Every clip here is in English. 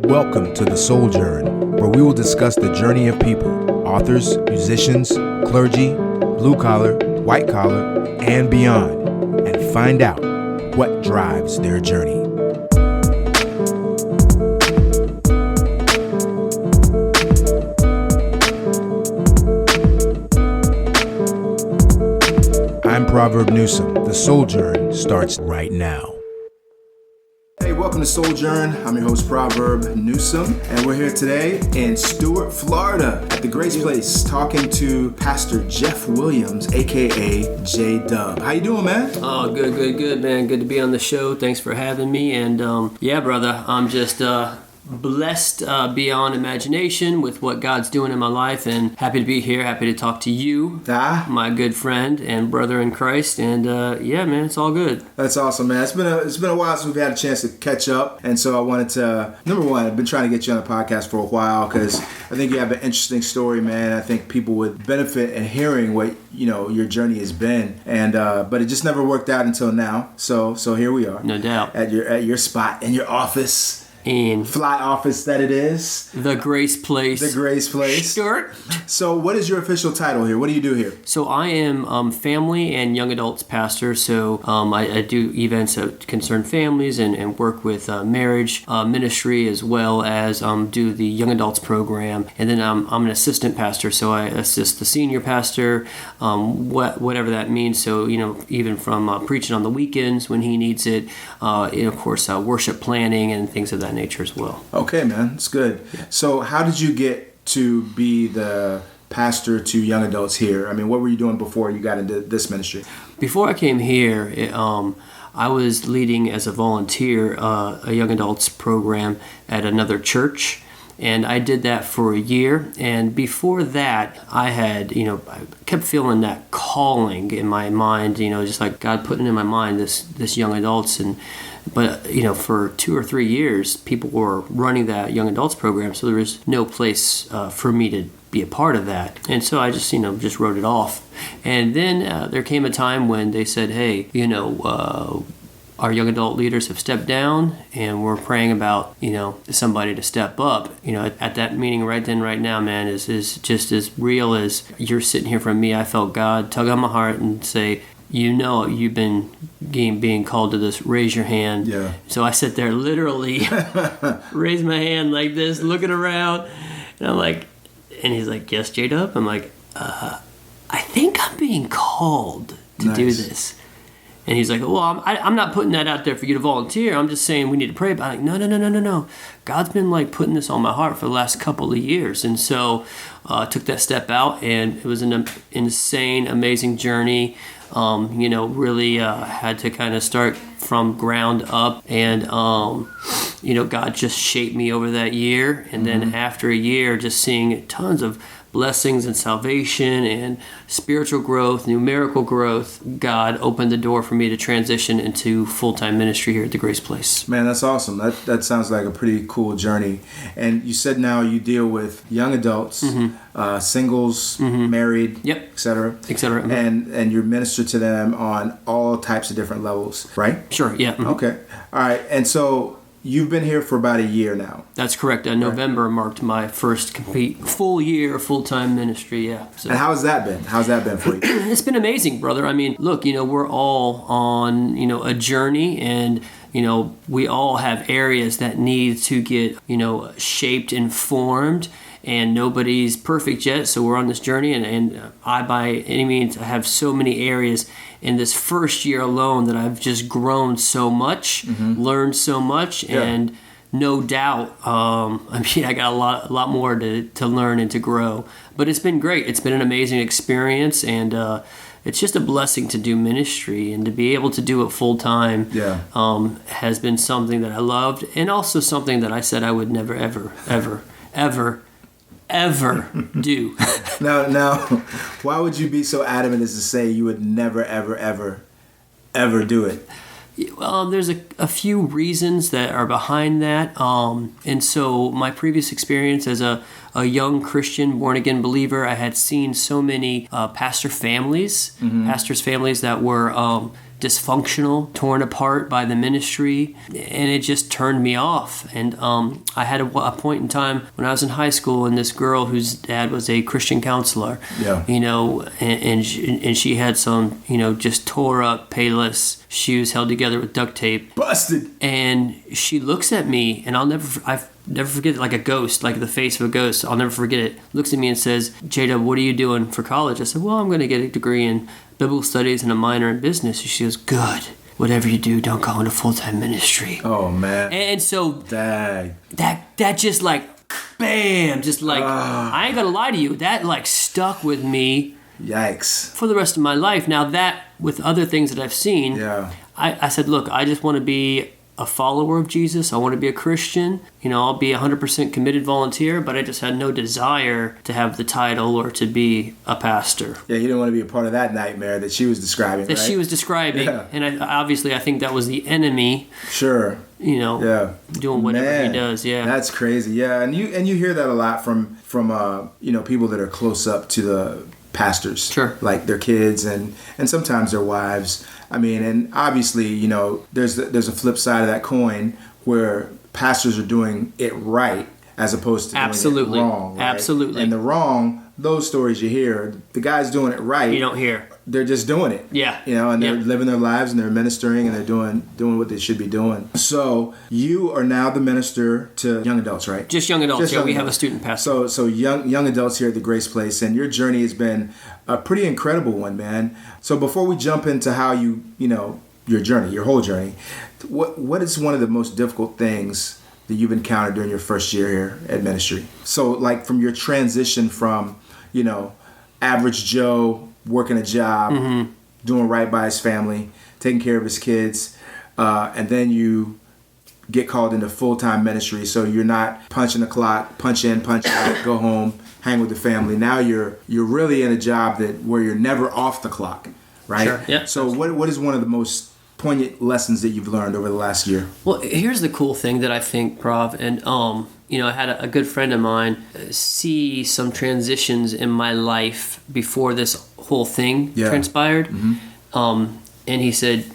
Welcome to The Soul Journey, where we will discuss the journey of people, authors, musicians, clergy, blue collar, white collar, and beyond, and find out what drives their journey. I'm Proverb Newsom. The Soul Journey starts right now. Hey, welcome to Soul Journey. I'm your host, Proverb Newsom, and we're here today in Stuart, Florida, at the Grace Place, talking to Pastor Jeff Williams, aka J-Dub. How you doing, man? Oh, good, man. Good to be on the show. Thanks for having me. And yeah, brother, I'm just blessed beyond imagination with what God's doing in my life, and happy to be here. Happy to talk to you, my good friend and brother in Christ. And yeah, man, it's all good. That's awesome, man. It's been a while since we've had a chance to catch up, and so I wanted to, number one, I've been trying to get you on the podcast for a while because I think you have an interesting story, man. I think people would benefit in hearing what your journey has been, and but it just never worked out until now. So here we are, no doubt, at your spot in your office. In fly office that it is. The Grace Place. The Grace Place. Stuart. So what is your official title here? What do you do here? So I am family and young adults pastor. So I do events that concern families and work with marriage ministry, as well as do the young adults program. And then I'm an assistant pastor. So I assist the senior pastor, whatever that means. So, even from preaching on the weekends when he needs it, and of course, worship planning and things of that nature as well. Okay, man, it's good. Yeah. So how did you get to be the pastor to young adults here? I mean, what were you doing before you got into this ministry? Before I came here, I was leading as a volunteer a young adults program at another church. And I did that for a year. And before that, I had, I kept feeling that calling in my mind, just like God putting in my mind this young adults. But for 2 or 3 years, people were running that young adults program. So there was no place for me to be a part of that. And so I just, just wrote it off. And then there came a time when they said, hey, our young adult leaders have stepped down, and we're praying about, somebody to step up. At that meeting right then, right now, man, is just as real as you're sitting here from me. I felt God tug on my heart and say, you've been being called to this, raise your hand. Yeah. So I sit there literally, raise my hand like this, looking around, and I'm like, and he's like, yes, J-Dub? I'm like, I think I'm being called to do this. And he's like, well, I'm not putting that out there for you to volunteer. I'm just saying we need to pray about it. I'm like, no. God's been putting this on my heart for the last couple of years. And so I took that step out, and it was an insane, amazing journey. Really had to kind of start from ground up, and God just shaped me over that year. And then after a year, just seeing tons of blessings and salvation and spiritual growth, numerical growth, God opened the door for me to transition into full-time ministry here at the Grace Place. Man, that's awesome. That sounds like a pretty cool journey. And you said now you deal with young adults, singles, married, yep, et cetera. And you minister to them on all types of different levels, right? Sure, yeah. Okay. All right. And so you've been here for about a year now. That's correct. November marked my first complete full year of full-time ministry, yeah. So. And how's that been? How's that been for you? It's been amazing, brother. I mean, look, we're all on, a journey, and, we all have areas that need to get, shaped and formed. And nobody's perfect yet, so we're on this journey, and I, by any means, have so many areas in this first year alone that I've just grown so much, learned so much, and no doubt, I got a lot more to learn and to grow. But it's been great. It's been an amazing experience, and it's just a blessing to do ministry, and to be able to do it full time has been something that I loved, and also something that I said I would never, ever do. Now, why would you be so adamant as to say you would never, ever do it? Well, there's a few reasons that are behind that. And so my previous experience as a young Christian, born-again believer, I had seen so many pastors' families that were dysfunctional, torn apart by the ministry, and it just turned me off. And I had a point in time when I was in high school, and this girl whose dad was a Christian counselor, and she had some, just tore up Payless shoes held together with duct tape. Busted. And she looks at me, and I've never forget it, like a ghost, like the face of a ghost. I'll never forget it. Looks at me and says, "J-Dub, what are you doing for college?" I said, "Well, I'm going to get a degree in biblical studies and a minor in business." And she goes, "Good. Whatever you do, don't go into full-time ministry." Oh, man. And so Dang. that just like, bam, just like, I ain't going to lie to you. That like stuck with me. Yikes. For the rest of my life. Now that, with other things that I've seen, I said, look, I just want to be a follower of Jesus. I want to be a Christian. I'll be 100% committed volunteer, but I just had no desire to have the title or to be a pastor. Yeah, you didn't want to be a part of that nightmare that she was describing, That right? she was describing. Yeah. And obviously I think that was the enemy. Sure. Doing whatever he does. Yeah. That's crazy. Yeah, and you hear that a lot from people that are close up to the pastors. Sure. Like their kids and sometimes their wives. I mean, and obviously, there's a flip side of that coin where pastors are doing it right as opposed to doing it wrong. Right? Absolutely. And the wrong, those stories you hear, the guy's doing it right. You don't hear. They're just doing it. Yeah. And they're living their lives and they're ministering and they're doing what they should be doing. So you are now the minister to young adults, right? Just young adults. We have a student pastor. So young adults here at the Grace Place, and your journey has been a pretty incredible one, man. So before we jump into how your whole journey, what is one of the most difficult things that you've encountered during your first year here at ministry? So like from your transition from, average Joe working a job, doing right by his family, taking care of his kids, and then you get called into full-time ministry. So you're not punching the clock, punch in, punch out, go home, hang with the family. Now you're really in a job where you're never off the clock, right? Sure. Yeah. So what is one of the most poignant lessons that you've learned over the last year? Well, here's the cool thing that I think, Prav, and I had a good friend of mine see some transitions in my life before this whole thing transpired. And he said,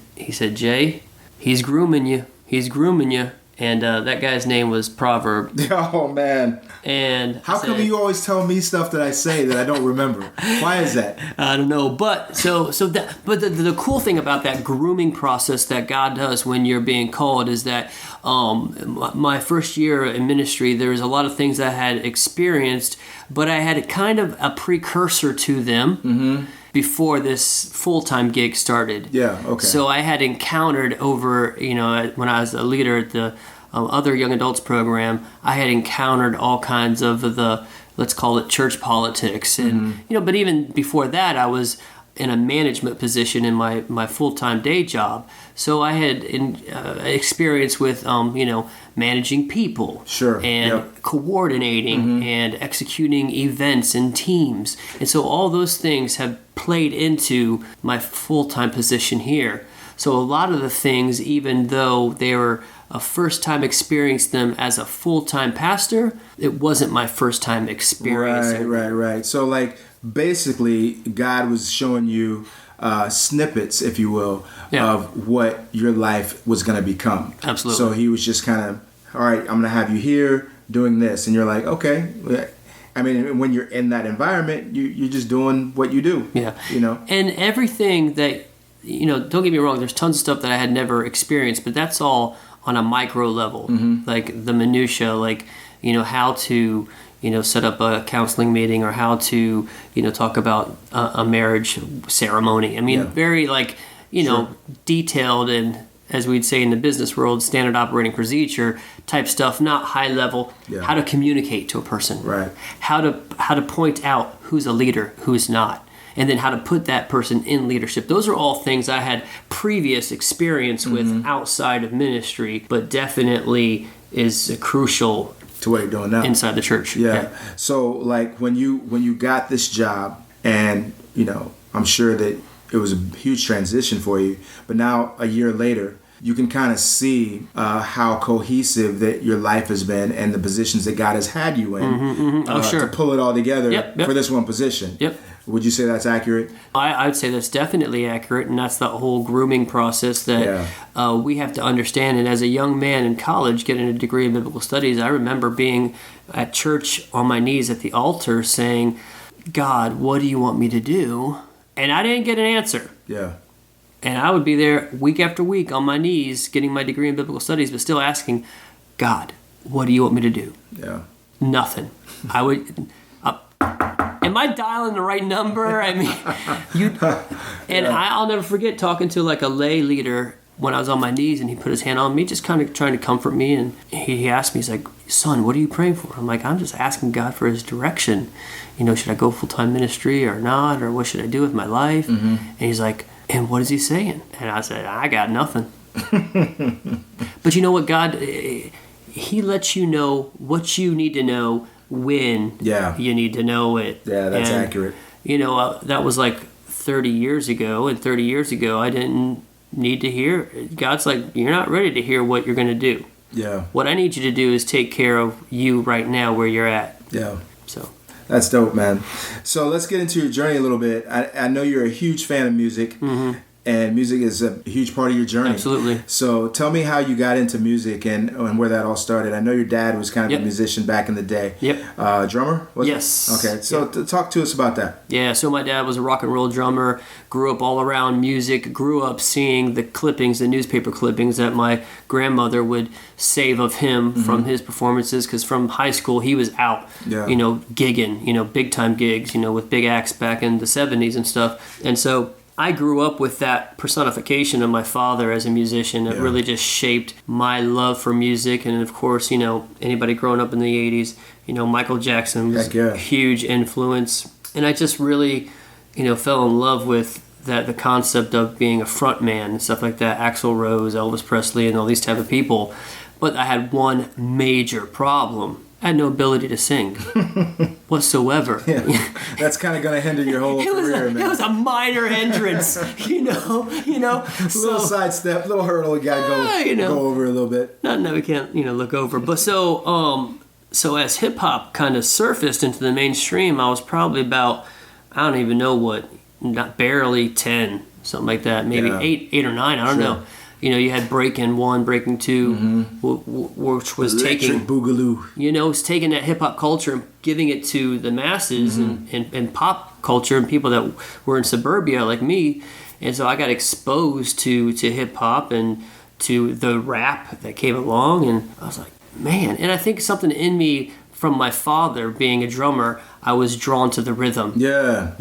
"Jay, he's grooming you. He's grooming you." And that guy's name was Proverb. Oh, man. And how come you always tell me stuff that I say that I don't remember? Why is that? I don't know. But the cool thing about that grooming process that God does when you're being called is that my first year in ministry, there was a lot of things I had experienced, but I had kind of a precursor to them. Before this full-time gig started. Yeah, okay. So I had encountered when I was a leader at the other young adults program, I had encountered all kinds of the, let's call it church politics. And, but even before that, I was in a management position in my full-time day job. So I had experience with, managing people. Sure. And coordinating and executing events and teams. And so all those things have played into my full-time position here. So a lot of the things, even though they were a first time experienced them as a full-time pastor, it wasn't my first time experience. Right. So like basically God was showing you snippets, if you will, of what your life was going to become. Absolutely. So he was just kind of, all right, I'm going to have you here doing this. And you're like, okay. I mean, when you're in that environment, you're just doing what you do. Yeah. And everything that, don't get me wrong, there's tons of stuff that I had never experienced, but that's all on a micro level. Like the minutia, like, how to, set up a counseling meeting or how to, talk about a marriage ceremony. I mean, very like, detailed and, as we'd say in the business world, standard operating procedure type stuff, not high level. How to communicate to a person. Right. How to point out who's a leader, who's not. And then how to put that person in leadership. Those are all things I had previous experience with outside of ministry, but definitely is crucial to what you're doing now inside the church. Yeah. So like when you got this job, and I'm sure that it was a huge transition for you, but now a year later, you can kind of see how cohesive that your life has been and the positions that God has had you in Oh, sure. to pull it all together for this one position. Yep. Would you say that's accurate? I would say that's definitely accurate, and that's the whole grooming process that we have to understand. And as a young man in college getting a degree in biblical studies, I remember being at church on my knees at the altar saying, God, what do you want me to do? And I didn't get an answer. Yeah. And I would be there week after week on my knees getting my degree in biblical studies, but still asking, God, what do you want me to do? Yeah. Nothing. I would... am I dialing the right number? I mean, I'll never forget talking to like a lay leader when I was on my knees, and he put his hand on me, just kind of trying to comfort me. And he asked me, he's like, son, what are you praying for? I'm like, I'm just asking God for his direction. Should I go full-time ministry or not? Or what should I do with my life? Mm-hmm. And he's like, and what is he saying? And I said, I got nothing. But you know what, God, he lets you know what you need to know when you need to know it. Yeah, that's accurate. That was like 30 years ago, and 30 years ago I didn't need to hear. God's like, you're not ready to hear what you're going to do. Yeah. What I need you to do is take care of you right now where you're at. Yeah. So that's dope, man. So let's get into your journey a little bit. I know you're a huge fan of music. Mm-hmm. And music is a huge part of your journey. Absolutely. So tell me how you got into music and where that all started. I know your dad was kind of a musician back in the day. Yep. Drummer? Yes. Okay. So talk to us about that. Yeah. So my dad was a rock and roll drummer. Grew up all around music. Grew up seeing the clippings, the newspaper clippings that my grandmother would save of him from his performances. Because from high school he was out, gigging, big time gigs, with big acts back in the 70s and stuff. And so I grew up with that personification of my father as a musician that really just shaped my love for music. And of course, anybody growing up in the 80s, Michael Jackson was a huge influence. And I just really, fell in love with the concept of being a front man and stuff like that. Axl Rose, Elvis Presley, and all these type of people. But I had one major problem. I had no ability to sing whatsoever. Yeah. That's kind of going to hinder your whole career, man. It was a minor hindrance, Little sidestep, little hurdle you got to go over a little bit. Nothing that we can't, look over. But so as hip hop kind of surfaced into the mainstream, I was probably about, I don't even know what, not barely 10, something like that, maybe 8 or 9, I don't know. You had Breaking 1, Breaking 2, which was taking Boogaloo. Was taking that hip hop culture and giving it to the masses and pop culture and people that were in suburbia like me. And so I got exposed to hip hop and to the rap that came along, and I was like, man. And I think something in me from my father being a drummer, I was drawn to the rhythm. Yeah,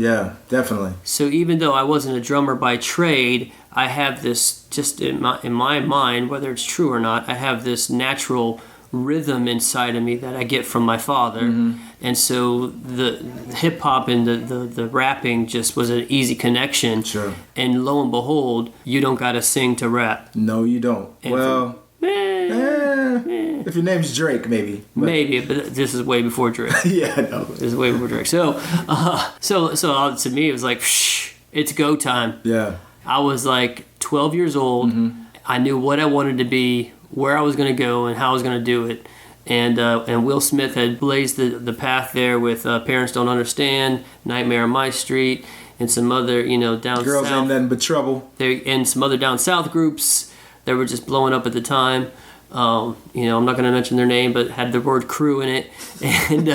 definitely. So even though I wasn't a drummer by trade, I have this, just in my mind, whether it's true or not, I have this natural rhythm inside of me that I get from my father. Mm-hmm. And so the hip hop and the rapping just was an easy connection. Sure. And lo and behold, you don't got to sing to rap. No, you don't. And if your name's Drake, maybe. Maybe, but this is way before Drake. This is way before Drake. So to me, it was like, it's go time. Yeah. I was like 12 years old. Mm-hmm. I knew what I wanted to be, where I was going to go, and how I was going to do it. And Will Smith had blazed the path there with Parents Don't Understand, Nightmare on My Street, and some other, down south. Girls Ain't Nothing But Trouble. And some other down south groups that were just blowing up at the time. I'm not going to mention their name, but had the word crew in it. And,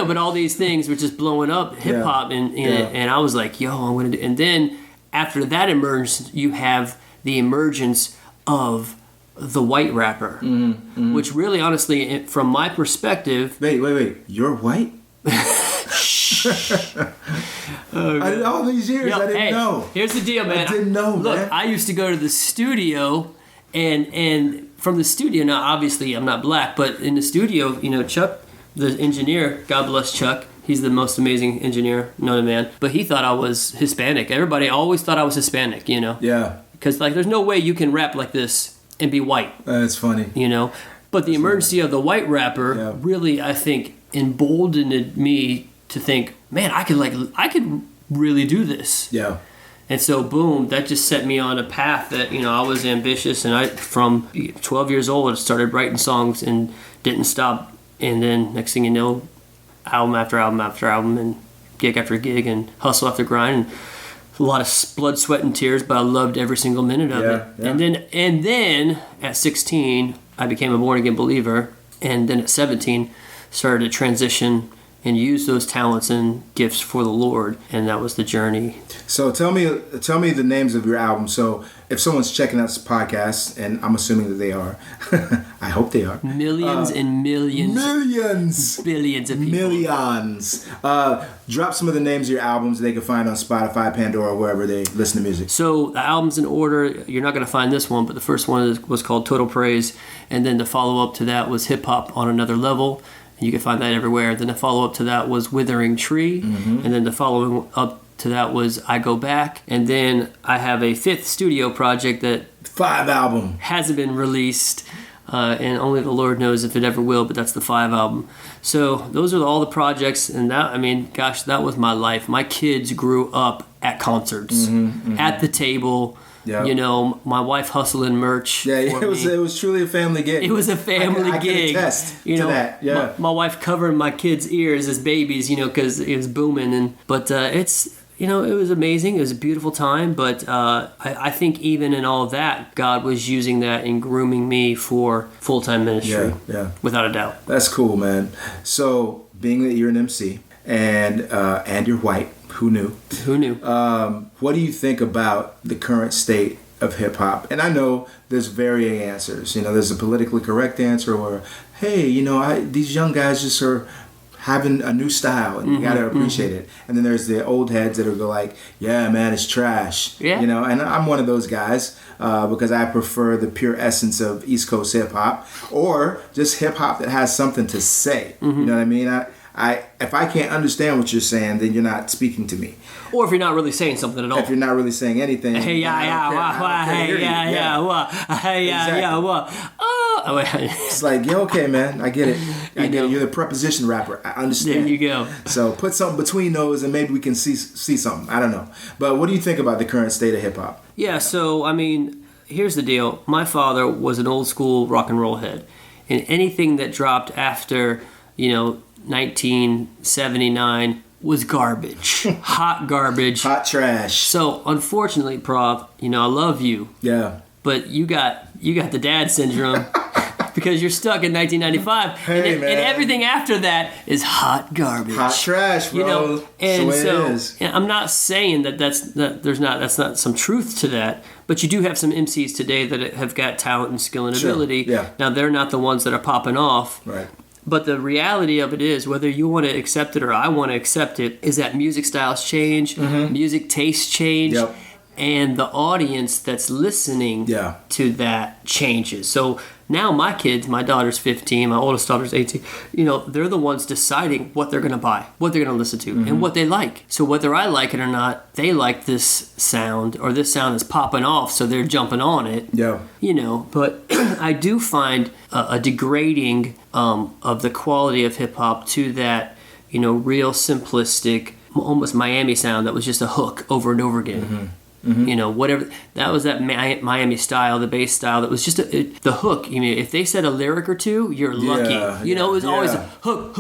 but all these things were just blowing up, hip-hop. And I was like, I'm going to do. And then after that emergence, you have the emergence of the white rapper, which really, honestly, from my perspective... Wait. You're white? All these years, I didn't know. Here's the deal, man. I didn't know, Look, man. I used to go to the studio, and from the studio, now, obviously, I'm not black, but in the studio, Chuck, the engineer, God bless Chuck, he's the most amazing engineer known to man, but he thought I was Hispanic. Everybody always thought I was Hispanic, Yeah. Because, there's no way you can rap like this and be white. That's funny. But the emergency of the white rapper really, I think, emboldened me to think, man, I could really do this. Yeah. And so, boom, that just set me on a path that, I was ambitious. And from 12 years old, I started writing songs and didn't stop. And then next thing you know, album after album after album. And gig after gig and hustle after grind. And a lot of blood, sweat, and tears, but I loved every single minute of it. Yeah. And then at 16, I became a born again believer, and then at 17, started to transition and use those talents and gifts for the Lord, and that was the journey. So tell me the names of your albums. So if someone's checking out this podcast, and I'm assuming that they are, I hope they are. Millions and millions. Billions of people. Millions. Drop some of the names of your albums they can find on Spotify, Pandora, wherever they listen to music. So the albums in order, you're not going to find this one, but the first one was called Total Praise, and then the follow-up to that was Hip Hop on Another Level. You can find that everywhere. Then the follow-up to that was Withering Tree. Mm-hmm. And then the following up to that was I Go Back. And then I have a 5th studio project that 5 album hasn't been released. And only the Lord knows if it ever will, but that's the 5 album. So those are all the projects. And that, I mean, gosh, that was my life. My kids grew up at concerts, at the table. Yep. You know, my wife hustling merch. Yeah, it was truly a family gig. It was a family gig. I can attest to that. Yeah, my wife covering my kids' ears as babies, you know, because it was booming. But it's, you know, it was amazing. It was a beautiful time. But I think even in all of that, God was using that and grooming me for full-time ministry. Yeah, without a doubt. That's cool, man. So being that you're an MC and you're white. Who knew? Who knew? What do you think about the current state of hip hop? And I know there's varying answers. You know, there's a politically correct answer, or hey, you know, these young guys just are having a new style, and you got to appreciate it. And then there's the old heads that are like, yeah, man, it's trash. Yeah. You know, and I'm one of those guys because I prefer the pure essence of East Coast hip hop, or just hip hop that has something to say. You know what I mean? If I can't understand what you're saying, then you're not speaking to me. Or if you're not really saying something at all. If you're not really saying anything. Hey, It's like, yeah, okay, man, I get it. I get it. You're the preposition rapper. I understand. There you go. So put something between those, and maybe we can see something. I don't know. But what do you think about the current state of hip hop? Yeah. So I mean, here's the deal. My father was an old school rock and roll head, and anything that dropped after, you know, 1979 was garbage. Hot garbage. Hot trash. So unfortunately, Prov, you know, I love you. Yeah. But you got the dad syndrome because you're stuck in 1995. Hey, and everything after that is hot garbage. Hot trash, bro. You know, and so and I'm not saying that's not some truth to that, but you do have some MCs today that have got talent and skill and ability. Yeah. Now they're not the ones that are popping off. Right. But the reality of it is, whether you want to accept it or I want to accept it, is that music styles change, music tastes change, and the audience that's listening to that changes. So now my kids, my daughter's 15, my oldest daughter's 18, you know, they're the ones deciding what they're going to buy, what they're going to listen to, and what they like. So whether I like it or not, they like this sound, or this sound is popping off, so they're jumping on it. Yeah. You know, but I do find a degrading of the quality of hip-hop to that, you know, real simplistic, almost Miami sound that was just a hook over and over again. You know, whatever, that was that Miami style, the bass style, that was just the hook. You mean, if they said a lyric or two, you're lucky. You know, it was always a hook,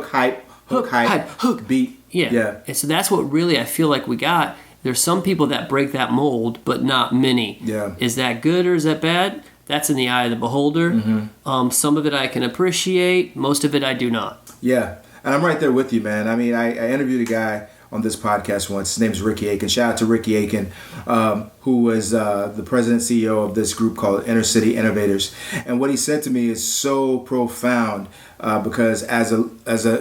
hype, beat. Yeah. And so that's what really I feel like we got. There's some people that break that mold, but not many. Yeah. Is that good or is that bad? That's in the eye of the beholder. Some of it I can appreciate. Most of it I do not. Yeah. And I'm right there with you, man. I mean, I interviewed a guy on this podcast once. His name is Ricky Aiken. Shout out to Ricky Aiken, who was the president and CEO of this group called Inner City Innovators. And what he said to me is so profound because as a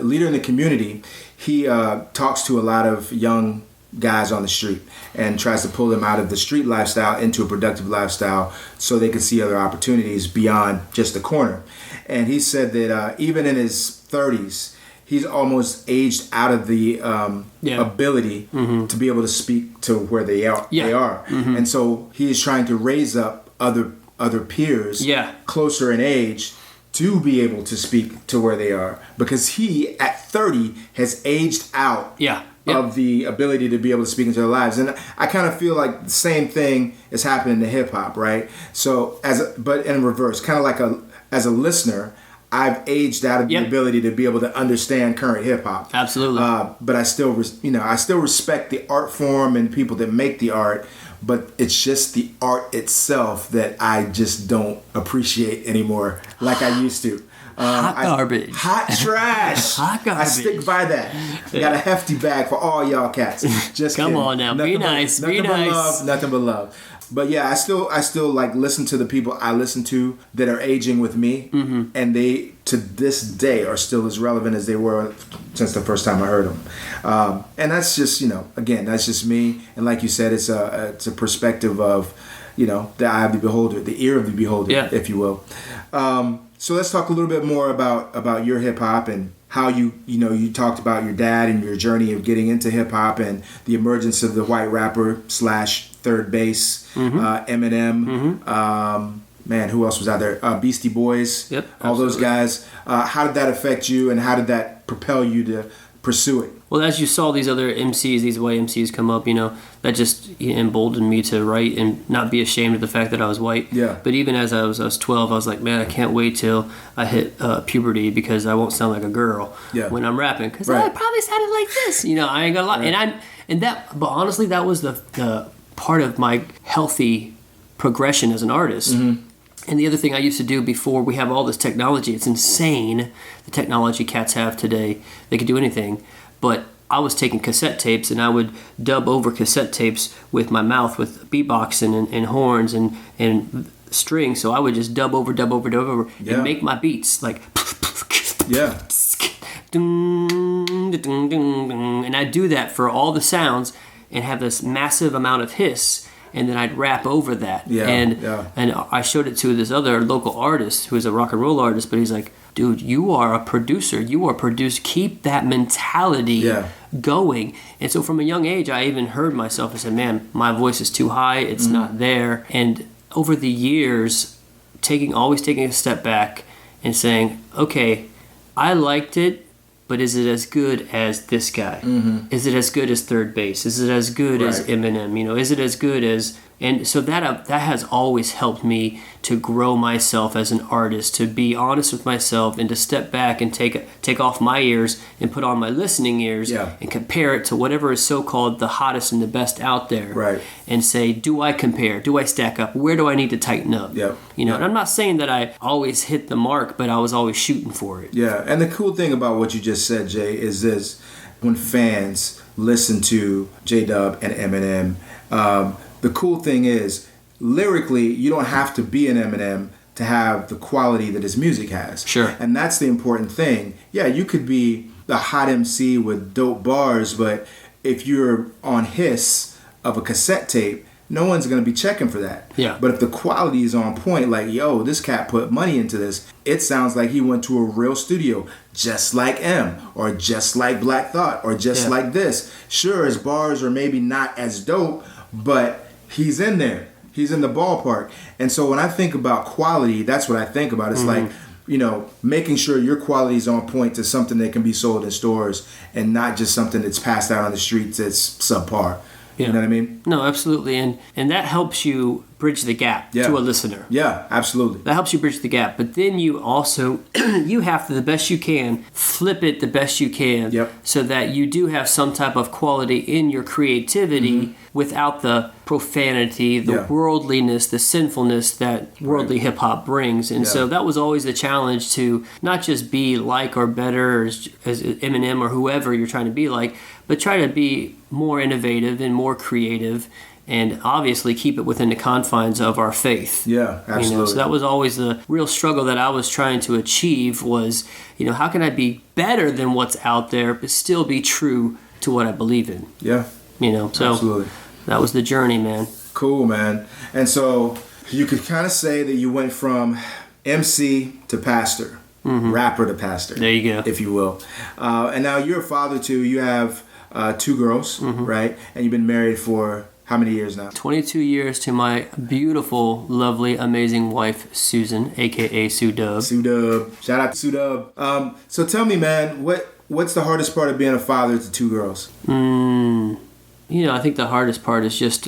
leader in the community, he talks to a lot of young guys on the street and tries to pull them out of the street lifestyle into a productive lifestyle so they can see other opportunities beyond just the corner. And he said that even in his 30s, he's almost aged out of the ability to be able to speak to where they are. And so he is trying to raise up other peers closer in age to be able to speak to where they are, because he at 30 has aged out of the ability to be able to speak into their lives. And I kind of feel like the same thing is happening to hip hop, right? So but in reverse, kind of like as a listener, I've aged out of the ability to be able to understand current hip hop. Absolutely. But I still respect the art form and people that make the art. But it's just the art itself that I just don't appreciate anymore like I used to. Hot garbage. Hot trash. Hot garbage. I stick by that. I got a hefty bag for all y'all cats. Just Come kidding. on now. Nothing Be nice. Nothing Be but nice. love. Nothing but love. But yeah, I still like listen to the people I listen to that are aging with me, and they to this day are still as relevant as they were since the first time I heard them. And that's just again, that's just me. And like you said, it's a perspective of the eye of the beholder, the ear of the beholder, if you will. So let's talk a little bit more about your hip hop and how you talked about your dad and your journey of getting into hip hop and the emergence of the white rapper / third bass, Eminem. Man, who else was out there? Beastie Boys. Yep, all those guys. How did that affect you, and how did that propel you to pursue it? Well, as you saw these other MCs, these white MCs come up, that just emboldened me to write and not be ashamed of the fact that I was white. Yeah. But even as I was 12, I was like, man, I can't wait till I hit puberty because I won't sound like a girl when I'm rapping. Because I probably sounded like this. I ain't gonna lie. Right. But honestly, that was the part of my healthy progression as an artist. And the other thing I used to do before we have all this technology, it's insane the technology cats have today. They could do anything. But I was taking cassette tapes and I would dub over cassette tapes with my mouth with beatboxing and horns and strings. So I would just dub over and make my beats like and I'd do that for all the sounds and have this massive amount of hiss. And then I'd rap over that. And I showed it to this other local artist who is a rock and roll artist, but he's like, dude, you are a producer. You are produced. Keep that mentality going. And so from a young age, I even heard myself and said, man, my voice is too high. It's not there. And over the years, always taking a step back and saying, okay, I liked it. But is it as good as this guy? Is it as good as third bass? Is it as good as Eminem? Is it as good as... And so that has always helped me to grow myself as an artist, to be honest with myself and to step back and take off my ears and put on my listening ears and compare it to whatever is so-called the hottest and the best out there. Right. And say, do I compare? Do I stack up? Where do I need to tighten up? And I'm not saying that I always hit the mark, but I was always shooting for it. Yeah, and the cool thing about what you just said, Jay, is this. When fans listen to J-Dub and Eminem, the cool thing is, lyrically, you don't have to be an Eminem to have the quality that his music has. Sure. And that's the important thing. Yeah, you could be the hot MC with dope bars, but if you're on hiss of a cassette tape, no one's going to be checking for that. Yeah. But if the quality is on point, like, yo, this cat put money into this, it sounds like he went to a real studio, just like M, or just like Black Thought, or just like this. Sure, his bars are maybe not as dope, but he's in there. He's in the ballpark. And so when I think about quality, that's what I think about. It's like, making sure your quality is on point to something that can be sold in stores and not just something that's passed out on the streets that's subpar. You know what I mean? No, absolutely. And that helps you bridge the gap to a listener. Yeah, absolutely. That helps you bridge the gap. But then you also, you have to, the best you can, flip it the best you can so that you do have some type of quality in your creativity without the profanity, the worldliness, the sinfulness that worldly hip-hop brings. And so that was always the challenge, to not just be like or better as Eminem or whoever you're trying to be like, but try to be more innovative and more creative, and obviously keep it within the confines of our faith. Yeah, absolutely. So that was always the real struggle that I was trying to achieve was, how can I be better than what's out there, but still be true to what I believe in? Yeah. So absolutely. That was the journey, man. Cool, man. And so you could kind of say that you went from MC to pastor, rapper to pastor. There you go. If you will. And now you're a father too. You have 2 girls, right? And you've been married for how many years now? 22 years to my beautiful, lovely, amazing wife, Susan, a.k.a. Sue Dub. Sue Dub. Shout out to Sue Dub. So tell me, man, what's the hardest part of being a father to 2 girls? I think the hardest part is just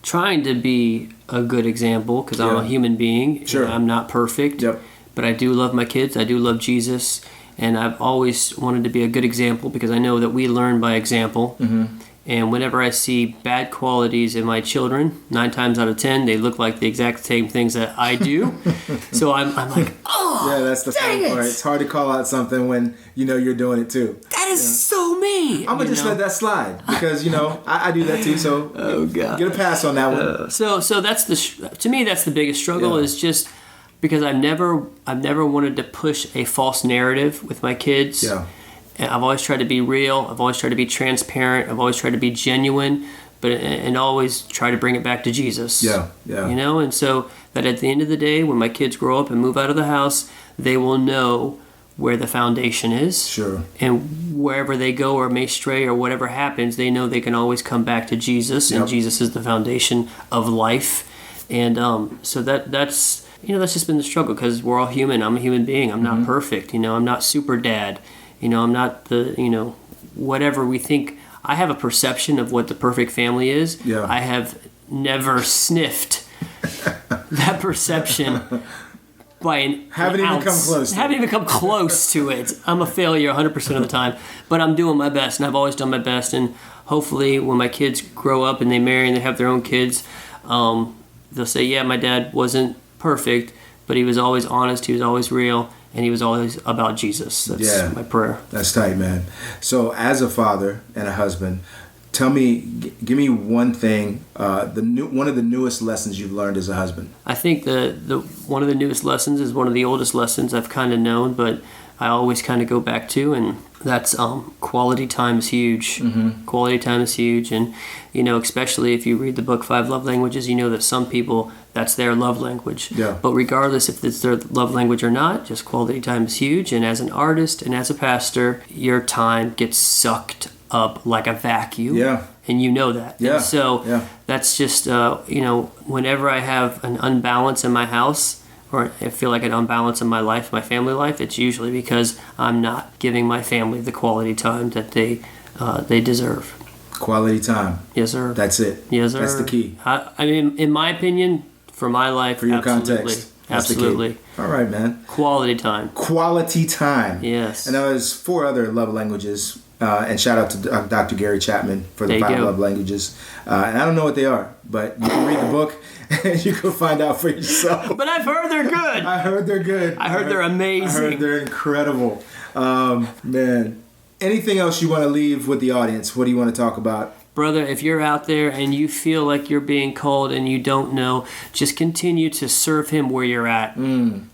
trying to be a good example, because I'm a human being. Sure. I'm not perfect. Yep. but I do love my kids. I do love Jesus, and I've always wanted to be a good example because I know that we learn by example. And whenever I see bad qualities in my children, 9 times out of 10, they look like the exact same things that I do. So I'm like, oh, yeah, that's the fun part. It's hard to call out something when you know you're doing it too. That is so me. I'm gonna just let that slide because I do that too. So get a pass on that one. So that's to me that's the biggest struggle is just because I've never wanted to push a false narrative with my kids. Yeah. And I've always tried to be real. I've always tried to be transparent. I've always tried to be genuine, and always try to bring it back to Jesus. Yeah. And so that at the end of the day, when my kids grow up and move out of the house, they will know where the foundation is. Sure. And wherever they go or may stray or whatever happens, they know they can always come back to Jesus, and Jesus is the foundation of life. And so that's just been the struggle because we're all human. I'm a human being. I'm not perfect. I'm not super dad. I'm not the, whatever we think. I have a perception of what the perfect family is. Yeah. I have never sniffed that perception by an Haven't even ounce. come close to Haven't it. even come close to it. I'm a failure 100% of the time, but I'm doing my best, and I've always done my best. And hopefully when my kids grow up and they marry and they have their own kids, they'll say, yeah, my dad wasn't perfect, but he was always honest, he was always real, and he was always about Jesus. That's my prayer. That's tight, man. So as a father and a husband, give me one thing, one of the newest lessons you've learned as a husband. I think the one of the newest lessons is one of the oldest lessons I've kind of known, but I always kind of go back to, and that's quality time is huge. Quality time is huge, and especially if you read the book 5 Love Languages, that some people that's their love language. Yeah. But regardless if it's their love language or not, just quality time is huge. And as an artist and as a pastor, your time gets sucked up like a vacuum. Yeah. And you know that. Yeah. And so that's just whenever I have an unbalance in my house, or I feel like an unbalance in my life, my family life, it's usually because I'm not giving my family the quality time that they deserve. Quality time. Yes, sir. That's it. Yes, sir. That's the key. I mean, in my opinion, for my life, for your absolutely. context. That's Absolutely. the key. All right, man. Quality time. Quality time. Yes. And there's 4 other love languages. And shout out to Dr. Gary Chapman for the 5 love languages. And I don't know what they are, but you can read the book and you can find out for yourself. But I've heard they're good. I heard they're good. I heard they're amazing. I heard they're incredible. Man, anything else you want to leave with the audience? What do you want to talk about? Brother, if you're out there and you feel like you're being called and you don't know, just continue to serve him where you're at.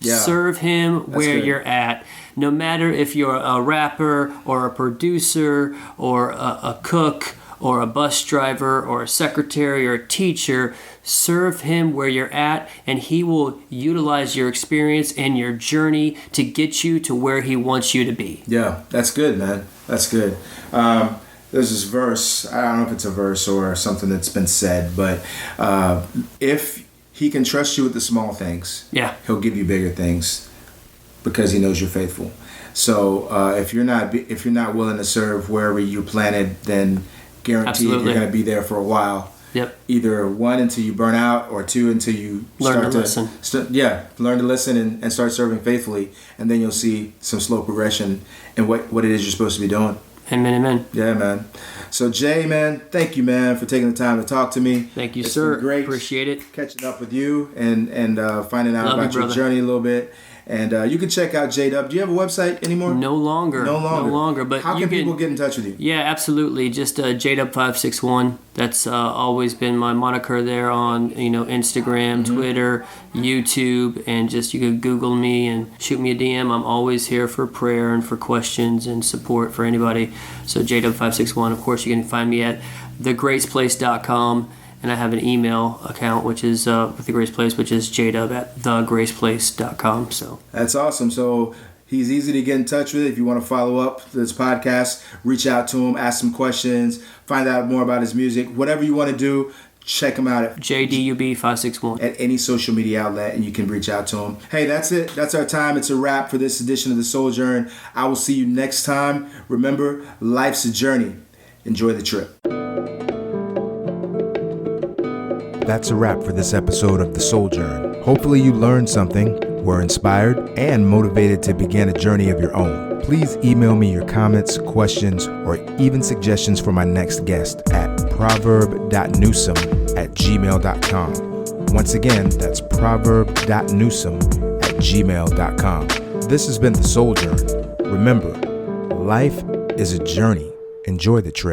Serve him where you're at. No matter if you're a rapper or a producer or a cook or a bus driver or a secretary or a teacher, serve him where you're at, and he will utilize your experience and your journey to get you to where he wants you to be. Yeah, that's good, man. That's good. There's this verse, I don't know if it's a verse or something that's been said, but if he can trust you with the small things, he'll give you bigger things because he knows you're faithful. So if you're not willing to serve wherever you're planted, then guaranteed you're going to be there for a while. Yep. Either 1 until you burn out, or 2 until you learn to listen. Learn to listen and start serving faithfully, and then you'll see some slow progression in what it is you're supposed to be doing. Amen. Yeah, man. So Jay, man, thank you, man, for taking the time to talk to me. Thank you, it's sir. Been great. Appreciate it. Catching up with you and finding out about your brother. journey a little bit. And you can check out J-Dub. Do you have a website anymore? No longer. But how can people get in touch with you? Yeah, absolutely. Just J-Dub561. That's always been my moniker there on Instagram, Twitter, YouTube, and just you can Google me and shoot me a DM. I'm always here for prayer and for questions and support for anybody. So J-Dub561. Of course, you can find me at thegraceplace.com. And I have an email account, which is with The Grace Place, which is jdub@thegraceplace.com. So that's awesome. So he's easy to get in touch with. If you want to follow up this podcast, reach out to him, ask some questions, find out more about his music. Whatever you want to do, check him out at JDUB561 at any social media outlet, and you can reach out to him. Hey, that's it. That's our time. It's a wrap for this edition of The Sojourn. I will see you next time. Remember, life's a journey. Enjoy the trip. That's a wrap for this episode of The Sojourn. Hopefully you learned something, were inspired and motivated to begin a journey of your own. Please email me your comments, questions, or even suggestions for my next guest at proverb.newsome@gmail.com. Once again, that's proverb.newsome@gmail.com. This has been The Soul Journey. Remember, life is a journey. Enjoy the trip.